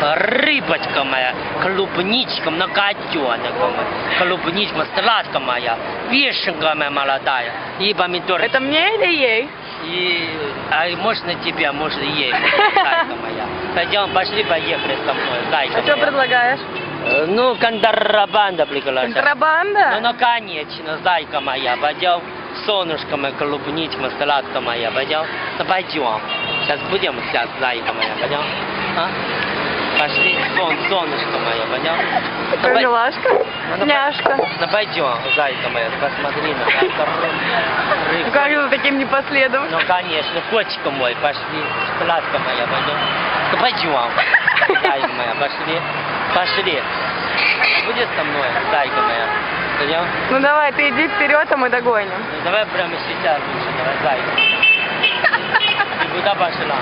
рыбочка моя, клубничка, многотёнка моя, клубничка, сладкая моя, вишенка моя молодая, и помидоры. Это мне или ей? А можно тебе, может ей, зайка моя. Пойдем, пошли, поехали со мной, зайка А что моя. предлагаешь? Ну, контрабанда приглашаю. Контрабанда? Ну, конечно, зайка моя, пойдем, солнышко моя, клубничка, сладкая моя, пойдем, ну, пойдем. Сейчас будем сейчас, зайка моя, пойдем, а? Пошли, солнышко мое, пойдем. Такая милашка, няшка. Ну, пойдем, зайка моя, посмотри на рыбку. Как же таким непоследовым? Ну, конечно, котика мой, пошли, сладкая моя, пойдем. Ну, пойдем, зайка моя, пошли, пошли. Будешь со мной, зайка моя, пойдем? Ну давай, ты иди вперед, а мы догоним. Ну, давай прямо сейчас лучше, давай, зайка. Ты куда пошла?